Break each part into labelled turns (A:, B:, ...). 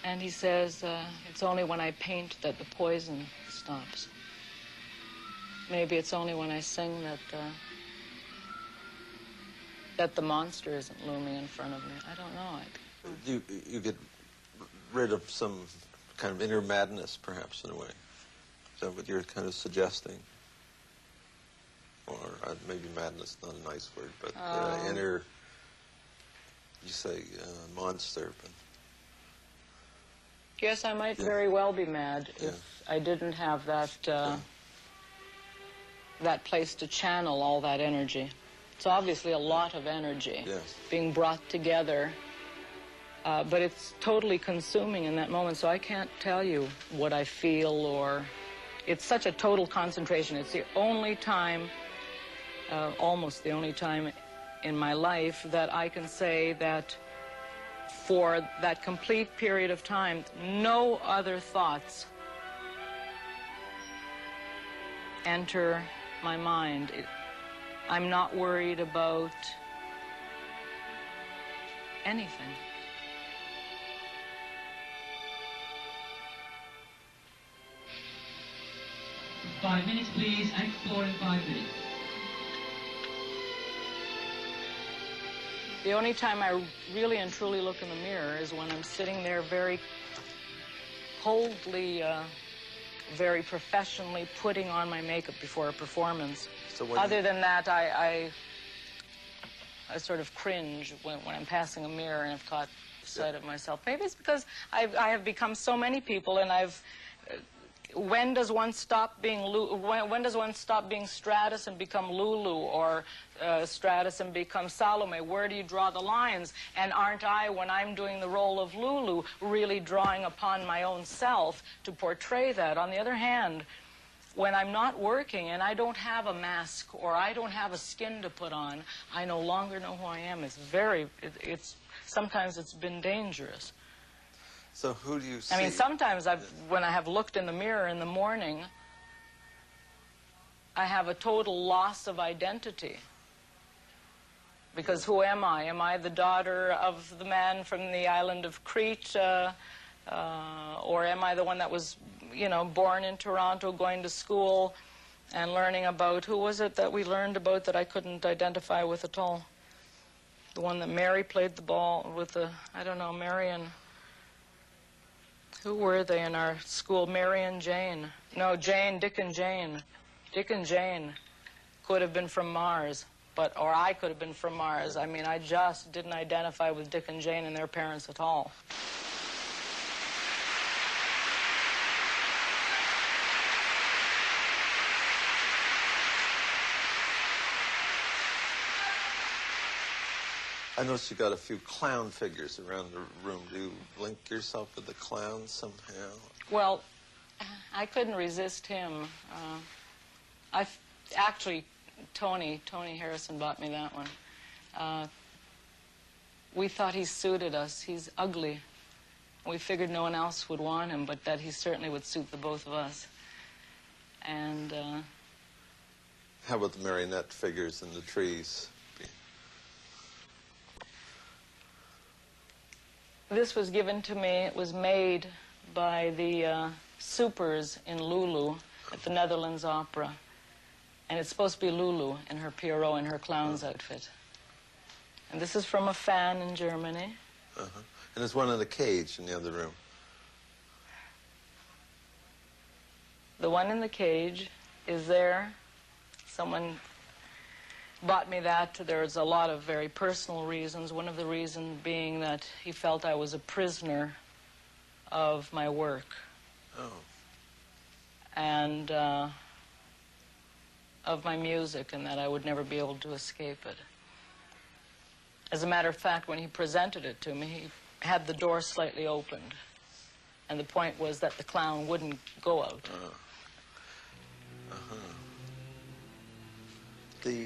A: And he says, it's only when I paint that the poison stops. Maybe it's only when I sing that the monster isn't looming in front of me. I don't know.
B: You get rid of some kind of inner madness, perhaps, in a way. Is that what you're kind of suggesting? Or maybe madness, not a nice word, but inner, you say, monster. But
A: yes, I might very well be mad if I didn't have that, that place to channel all that energy. It's obviously a lot of energy being brought together, but it's totally consuming in that moment, so I can't tell you what I feel, or it's such a total concentration. It's the only time, almost the only time in my life that I can say that for that complete period of time, no other thoughts enter my mind. I'm not worried about anything.
C: Five minutes, please. Act 4 in 5 minutes.
A: The only time I really and truly look in the mirror is when I'm sitting there very coldly, very professionally putting on my makeup before a performance. So other than that, I sort of cringe when I'm passing a mirror and I've caught sight of myself. Maybe it's because I have become so many people, and I've... when does one stop being when does one stop being Stratus and become Lulu, or Stratus and become Salome? Where do you draw the lines? And aren't I, when I'm doing the role of Lulu, really drawing upon my own self to portray that? On the other hand, when I'm not working and I don't have a mask or I don't have a skin to put on, I no longer know who I am. It's sometimes it's been dangerous.
B: So who do you see?
A: I mean, sometimes when I have looked in the mirror in the morning, I have a total loss of identity. Because who am I? Am I the daughter of the man from the island of Crete? Or am I the one that was, you know, born in Toronto, going to school and learning about, who was it that we learned about that I couldn't identify with at all? The one that Mary played the ball with the, I don't know, Mary and... Who were they in our school? Mary and Jane. No, Jane, Dick and Jane. Dick and Jane could have been from Mars, or I could have been from Mars. I mean, I just didn't identify with Dick and Jane and their parents at all.
B: I noticed you got a few clown figures around the room. Do you link yourself with the clown somehow?
A: Well, I couldn't resist him. Actually, Tony Harrison bought me that one. We thought he suited us. He's ugly. We figured no one else would want him, but that he certainly would suit the both of us. And
B: how about the marionette figures in the trees?
A: This was given to me. It was made by the supers in Lulu at the Netherlands Opera. And it's supposed to be Lulu in her Pierrot, in her clown's outfit. And this is from a fan in Germany.
B: And there's one in the cage in the other room.
A: The one in the cage is there. Someone bought me that. There's a lot of very personal reasons. One of the reasons being that he felt I was a prisoner of my work.
B: Oh.
A: And of my music, and that I would never be able to escape it. As a matter of fact, when he presented it to me, he had the door slightly opened. And the point was that the clown wouldn't go out.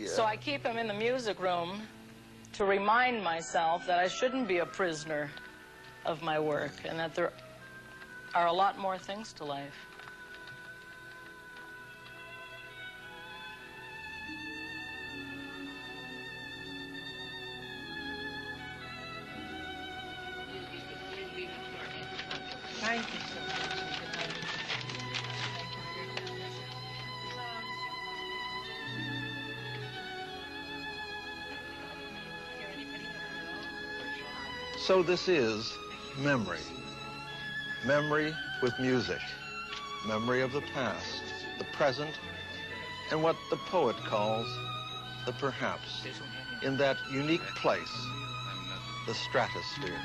A: So I keep him in the music room to remind myself that I shouldn't be a prisoner of my work, and that there are a lot more things to life. Thank you so much.
B: So this is memory. Memory with music. Memory of the past, the present, and what the poet calls the perhaps, in that unique place, the stratosphere.